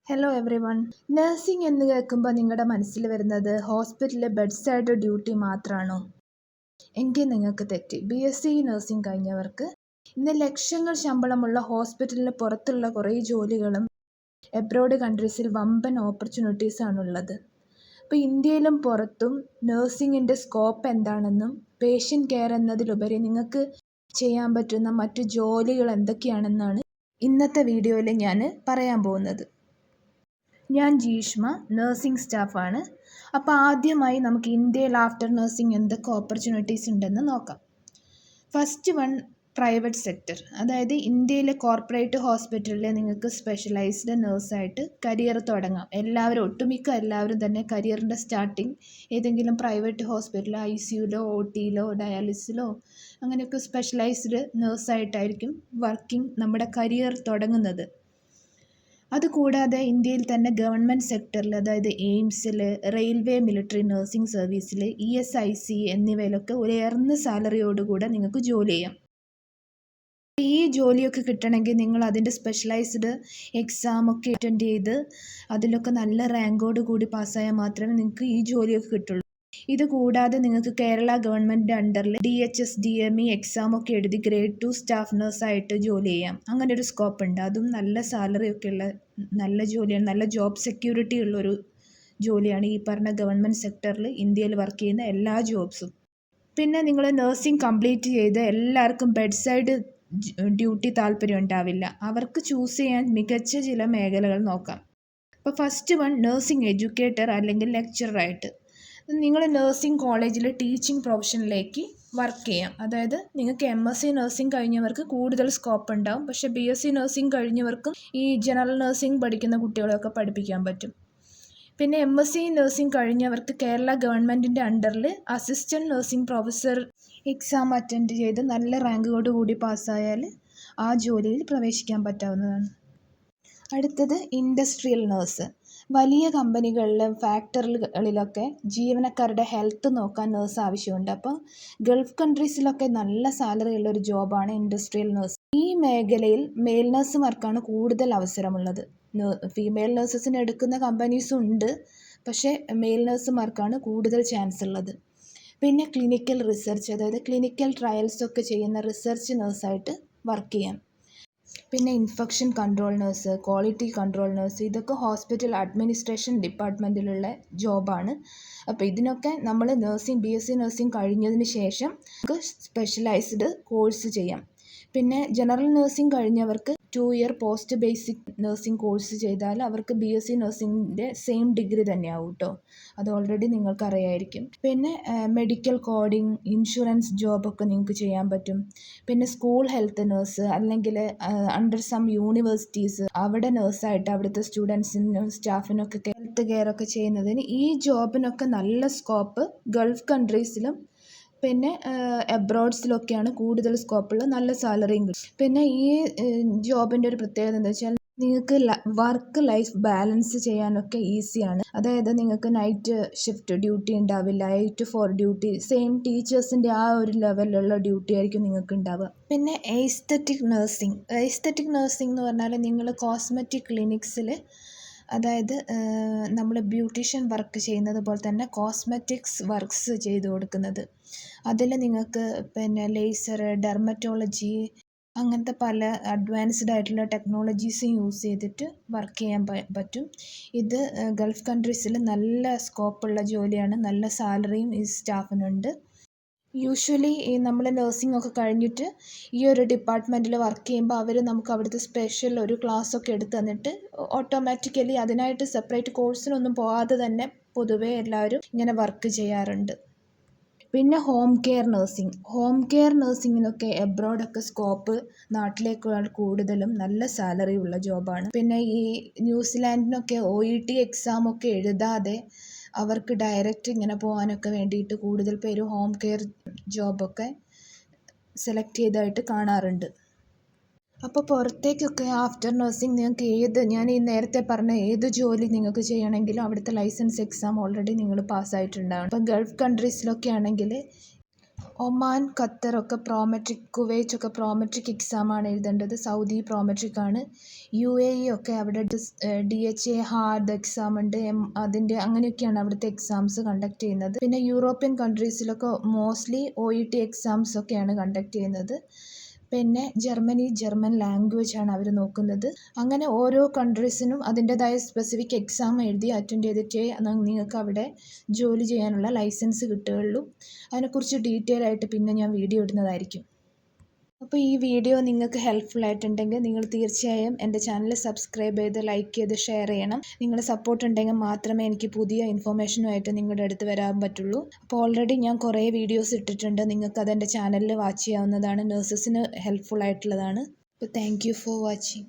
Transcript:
Hello every one. Nursing എന്ന് കേൾക്കുമ്പോൾ നിങ്ങളുടെ മനസ്സിൽ വരുന്നത് ഹോസ്പിറ്റലിലെ ബെഡ് സൈഡ് ഡ്യൂട്ടി മാത്രമാണോ? എങ്കിൽ നിങ്ങൾക്ക് തെറ്റി. BSc നഴ്സിംഗ് കഴിഞ്ഞവർക്ക് ഇന്ന് ലക്ഷങ്ങൾ ശമ്പളമുള്ള ഹോസ്പിറ്റലിന് പുറത്തുള്ള കുറേ ജോലികളും എബ്രോഡ് കൺട്രീസിൽ വമ്പൻ ഓപ്പർച്യൂണിറ്റീസാണുള്ളത്. അപ്പോൾ ഇന്ത്യയിലും പുറത്തും നഴ്സിംഗിൻ്റെ സ്കോപ്പ് എന്താണെന്നും പേഷ്യൻ്റ് കെയർ എന്നതിലുപരി നിങ്ങൾക്ക് ചെയ്യാൻ പറ്റുന്ന മറ്റു ജോലികൾ എന്തൊക്കെയാണെന്നാണ് ഇന്നത്തെ വീഡിയോയിൽ ഞാൻ പറയാൻ പോകുന്നത്. ഞാൻ ജീഷ്മ, നഴ്സിംഗ് സ്റ്റാഫാണ്. അപ്പോൾ ആദ്യമായി നമുക്ക് ഇന്ത്യയിൽ ആഫ്റ്റർ നഴ്സിംഗ് എന്തൊക്കെ ഓപ്പർച്യൂണിറ്റീസ് ഉണ്ടെന്ന് നോക്കാം. First one, private sector. അതായത് ഇന്ത്യയിലെ കോർപ്പറേറ്റ് ഹോസ്പിറ്റലിൽ നിങ്ങൾക്ക് സ്പെഷ്യലൈസ്ഡ് നഴ്സായിട്ട് കരിയർ തുടങ്ങാം. ഒട്ടുമിക്ക എല്ലാവരും തന്നെ കരിയറിൻ്റെ സ്റ്റാർട്ടിങ് ഏതെങ്കിലും പ്രൈവറ്റ് ഹോസ്പിറ്റലിലോ ICUലോ OTയിലോ ഡയാലിസിസിലോ അങ്ങനെയൊക്കെ സ്പെഷ്യലൈസ്ഡ് നഴ്സായിട്ടായിരിക്കും നമ്മുടെ കരിയർ തുടങ്ങുന്നത്. അതുകൂടാതെ ഇന്ത്യയിൽ തന്നെ ഗവൺമെൻറ് സെക്ടറിൽ, അതായത് എയിംസിൽ, റെയിൽവേ, മിലിറ്ററി, നഴ്സിംഗ് സർവീസിൽ, ESIC എന്നിവയിലൊക്കെ ഉയർന്ന സാലറിയോടുകൂടെ നിങ്ങൾക്ക് ജോലി ചെയ്യാം. ഈ ജോലിയൊക്കെ കിട്ടണമെങ്കിൽ നിങ്ങൾ അതിൻ്റെ സ്പെഷ്യലൈസ്ഡ് എക്സാമൊക്കെ അറ്റൻഡ് ചെയ്ത് അതിലൊക്കെ നല്ല റാങ്കോട് കൂടി പാസ്സായാൽ മാത്രമേ നിങ്ങൾക്ക് ഈ ജോലിയൊക്കെ കിട്ടുള്ളൂ. ഇത് കൂടാതെ നിങ്ങൾക്ക് കേരള ഗവൺമെൻറ് അണ്ടറിൽ DHS DME എക്സാമൊക്കെ എഴുതി ഗ്രേഡ് 2 സ്റ്റാഫ് നഴ്സായിട്ട് ജോലി ചെയ്യാം. അങ്ങനെ ഒരു സ്കോപ്പ് ഉണ്ട്. അതും നല്ല സാലറിയൊക്കെ ഉള്ള നല്ല ജോലിയാണ്. നല്ല ജോബ് സെക്യൂരിറ്റി ഉള്ളൊരു ജോലിയാണ് ഈ പറഞ്ഞ ഗവൺമെൻറ് സെക്ടറിൽ ഇന്ത്യയിൽ വർക്ക് ചെയ്യുന്ന എല്ലാ ജോബ്സും. പിന്നെ നിങ്ങൾ നഴ്സിംഗ് കംപ്ലീറ്റ് ചെയ്ത് എല്ലാവർക്കും ബെഡ് സൈഡ് ഡ്യൂട്ടി താല്പര്യം ഉണ്ടാവില്ല. അവർക്ക് ചൂസ് ചെയ്യാൻ മികച്ച ചില മേഖലകൾ നോക്കാം. അപ്പോൾ ഫസ്റ്റ് വൺ, നഴ്സിംഗ് എഡ്യൂക്കേറ്റർ അല്ലെങ്കിൽ ലെക്ചറായിട്ട് നിങ്ങൾ നഴ്സിംഗ് കോളേജിൽ ടീച്ചിങ് പ്രൊഫഷനിലേക്ക് വർക്ക് ചെയ്യാം. അതായത് നിങ്ങൾക്ക് MSc നഴ്സിംഗ് കഴിഞ്ഞവർക്ക് കൂടുതൽ സ്കോപ്പ് ഉണ്ടാവും. പക്ഷേ BSc നഴ്സിംഗ് കഴിഞ്ഞവർക്കും ഈ ജനറൽ നഴ്സിംഗ് പഠിക്കുന്ന കുട്ടികളെയൊക്കെ പഠിപ്പിക്കാൻ പറ്റും. പിന്നെ MSc നഴ്സിംഗ് കഴിഞ്ഞവർക്ക് കേരള ഗവൺമെൻറ്റിൻ്റെ അണ്ടറിൽ assistant nursing professor exam attend ചെയ്ത് നല്ല റാങ്കോട് കൂടി പാസ്സായാൽ ആ ജോലിയിൽ പ്രവേശിക്കാൻ പറ്റാവുന്നതാണ്. അടുത്തത് ഇൻഡസ്ട്രിയൽ നഴ്സ്. വലിയ കമ്പനികളിലും ഫാക്ടറികളിലൊക്കെ ജീവനക്കാരുടെ ഹെൽത്ത് നോക്കാൻ നഴ്സ് ആവശ്യമുണ്ട്. അപ്പോൾ ഗൾഫ് കൺട്രീസിലൊക്കെ നല്ല സാലറി ഉള്ളൊരു ജോബാണ് ഇൻഡസ്ട്രിയൽ നഴ്സ്. ഈ മേഖലയിൽ മെയിൽ നഴ്സുമാർക്കാണ് കൂടുതൽ അവസരമുള്ളത്. ഫീമെയിൽ നഴ്സസിന് എടുക്കുന്ന കമ്പനീസും ഉണ്ട്, പക്ഷേ മെയിൽ നഴ്സുമാർക്കാണ് കൂടുതൽ ചാൻസ് ഉള്ളത്. പിന്നെ ക്ലിനിക്കൽ റിസർച്ച്, അതായത് ക്ലിനിക്കൽ ട്രയൽസൊക്കെ ചെയ്യുന്ന റിസർച്ച് നഴ്സായിട്ട് വർക്ക് ചെയ്യാം. പിന്നെ infection control nurse, quality control nurse, ഇതൊക്കെ ഹോസ്പിറ്റൽ അഡ്മിനിസ്ട്രേഷൻ ഡിപ്പാർട്ട്മെൻറ്റിലുള്ള ജോബാണ്. അപ്പോൾ ഇതിനൊക്കെ നമ്മൾ BSc നഴ്സിംഗ് കഴിഞ്ഞതിന് ശേഷം നമുക്ക് സ്പെഷ്യലൈസ്ഡ് കോഴ്സ് ചെയ്യാം. പിന്നെ ജനറൽ നഴ്സിംഗ് കഴിഞ്ഞവർക്ക് 2 year post basic nursing course ചെയ്താൽ അവർക്ക് BSc നഴ്സിംഗിൻ്റെ സെയിം ഡിഗ്രി തന്നെയാവും കേട്ടോ. അത് ഓൾറെഡി നിങ്ങൾക്ക് അറിയായിരിക്കും. പിന്നെ മെഡിക്കൽ കോഡിങ്, ഇൻഷുറൻസ് ജോബൊക്കെ നിങ്ങൾക്ക് ചെയ്യാൻ പറ്റും. പിന്നെ സ്കൂൾ ഹെൽത്ത് നഴ്സ്, അല്ലെങ്കിൽ അണ്ടർ സം യൂണിവേഴ്സിറ്റീസ് അവിടെ നഴ്സായിട്ട് അവിടുത്തെ സ്റ്റുഡൻസിനും സ്റ്റാഫിനൊക്കെ ഹെൽത്ത് കെയർ ഒക്കെ ചെയ്യുന്നതിന് ഈ ജോബിനൊക്കെ നല്ല സ്കോപ്പ് ഗൾഫ് കൺട്രീസിലും പിന്നെ എബ്രോഡ്സിലൊക്കെയാണ് കൂടുതൽ സ്കോപ്പുള്ള, നല്ല സാലറിയും കിട്ടും. പിന്നെ ഈ ജോബിൻ്റെ ഒരു പ്രത്യേകത എന്താ വെച്ചാൽ നിങ്ങൾക്ക് വർക്ക് ലൈഫ് ബാലൻസ് ചെയ്യാനൊക്കെ ഈസിയാണ്. അതായത് നിങ്ങൾക്ക് നൈറ്റ് ഷിഫ്റ്റ് ഡ്യൂട്ടി ഉണ്ടാവില്ല, 8 to 4 ഡ്യൂട്ടി, സെയിം ടീച്ചേഴ്സിൻ്റെ ആ ഒരു ലെവലിലുള്ള ഡ്യൂട്ടി ആയിരിക്കും നിങ്ങൾക്ക് ഉണ്ടാവുക. പിന്നെ എസ്തെറ്റിക് നഴ്സിംഗ് എന്ന് പറഞ്ഞാൽ നിങ്ങൾ കോസ്മെറ്റിക് ക്ലിനിക്സിൽ, അതായത് നമ്മൾ ബ്യൂട്ടീഷ്യൻ വർക്ക് ചെയ്യുന്നത് പോലെ തന്നെ കോസ്മെറ്റിക്സ് വർക്ക്സ് ചെയ്ത് കൊടുക്കുന്നത്. അതിൽ നിങ്ങൾക്ക് പിന്നെ ലേസർ, ഡെർമറ്റോളജി അങ്ങനത്തെ പല അഡ്വാൻസ്ഡ് ആയിട്ടുള്ള ടെക്നോളജീസ് യൂസ് ചെയ്തിട്ട് വർക്ക് ചെയ്യാൻ പറ്റും. ഇത് ഗൾഫ് കൺട്രീസിൽ നല്ല സ്കോപ്പുള്ള ജോലിയാണ്. നല്ല സാലറിയും ഈ സ്റ്റാഫിനുണ്ട്. യൂഷ്വലി നമ്മൾ നഴ്സിംഗ് ഒക്കെ കഴിഞ്ഞിട്ട് ഈ ഒരു ഡിപ്പാർട്ട്മെൻറ്റിൽ വർക്ക് ചെയ്യുമ്പോൾ അവർ നമുക്ക് അവിടുത്തെ സ്പെഷ്യൽ ഒരു ക്ലാസ്സൊക്കെ എടുത്ത് തന്നിട്ട് ഓട്ടോമാറ്റിക്കലി അതിനായിട്ട് സെപ്പറേറ്റ് കോഴ്സിനൊന്നും പോകാതെ തന്നെ പൊതുവേ എല്ലാവരും ഇങ്ങനെ വർക്ക് ചെയ്യാറുണ്ട്. പിന്നെ ഹോം കെയർ നഴ്സിങ്ങിനൊക്കെ എബ്രോഡൊക്കെ സ്കോപ്പ് നാട്ടിലേക്കാൾ കൂടുതലും നല്ല സാലറി ഉള്ള ജോബാണ്. പിന്നെ ഈ ന്യൂസിലാൻഡിനൊക്കെ OET എക്സാമൊക്കെ എഴുതാതെ അവർക്ക് ഡയറക്റ്റ് ഇങ്ങനെ പോകാനൊക്കെ വേണ്ടിയിട്ട് കൂടുതൽ പേര് ഹോം കെയർ ജോബൊക്കെ സെലക്ട് ചെയ്തതായിട്ട് കാണാറുണ്ട്. അപ്പോൾ പുറത്തേക്കൊക്കെ ആഫ്റ്റർ നഴ്സിംഗ് നിങ്ങൾക്ക് ഞാൻ ഈ നേരത്തെ പറഞ്ഞ ഏത് ജോലി നിങ്ങൾക്ക് ചെയ്യണമെങ്കിലും അവിടുത്തെ ലൈസൻസ് എക്സാം ഓൾറെഡി നിങ്ങൾ പാസ്സായിട്ടുണ്ടാവണം. അപ്പോൾ ഗൾഫ് കൺട്രീസിലൊക്കെ ആണെങ്കിൽ ഒമാൻ, ഖത്തറൊക്കെ പ്രോമെട്രിക്, കുവൈറ്റൊക്കെ പ്രോമെട്രിക് എക്സാമാണ് എഴുതേണ്ടത്. സൗദി പ്രോമെട്രിക് ആണ്. UAE ഒക്കെ അവിടെ DHA ഹാർഡ് എക്സാം ഉണ്ട്. അതിൻ്റെ അങ്ങനെയൊക്കെയാണ് അവിടുത്തെ എക്സാംസ് കണ്ടക്ട് ചെയ്യുന്നത്. പിന്നെ യൂറോപ്യൻ കൺട്രീസിലൊക്കെ മോസ്റ്റ്ലി OET എക്സാംസ് ഒക്കെയാണ് കണ്ടക്ട് ചെയ്യുന്നത്. പിന്നെ ജർമ്മൻ ലാംഗ്വേജ് ആണ് അവർ നോക്കുന്നത്. അങ്ങനെ ഓരോ കൺട്രീസിനും അതിൻ്റെതായ സ്പെസിഫിക് എക്സാം എഴുതി അറ്റൻഡ് ചെയ്തിട്ടേ നിങ്ങൾക്ക് അവിടെ ജോലി ചെയ്യാനുള്ള ലൈസൻസ് കിട്ടുകയുള്ളൂ. അതിനെക്കുറിച്ച് ഡീറ്റെയിൽ ആയിട്ട് പിന്നെ ഞാൻ വീഡിയോ ഇടുന്നതായിരിക്കും. അപ്പോൾ ഈ വീഡിയോ നിങ്ങൾക്ക് ഹെൽപ്ഫുൾ ആയിട്ടുണ്ടെങ്കിൽ നിങ്ങൾ തീർച്ചയായും എൻ്റെ ചാനൽ സബ്സ്ക്രൈബ് ചെയ്ത് ലൈക്ക് ചെയ്ത് ഷെയർ ചെയ്യണം. നിങ്ങളുടെ സപ്പോർട്ട് ഉണ്ടെങ്കിൽ മാത്രമേ എനിക്ക് പുതിയ ഇൻഫോർമേഷനുമായിട്ട് നിങ്ങളുടെ അടുത്ത് വരാൻ പറ്റുള്ളൂ. അപ്പോൾ ഓൾറെഡി ഞാൻ കുറേ വീഡിയോസ് ഇട്ടിട്ടുണ്ട്. നിങ്ങൾക്ക് അതെൻ്റെ ചാനലിൽ വാച്ച് ചെയ്യാവുന്നതാണ്. നഴ്സസിന് ഹെൽപ്ഫുൾ ആയിട്ടുള്ളതാണ്. അപ്പോൾ താങ്ക് യു ഫോർ വാച്ചിങ്.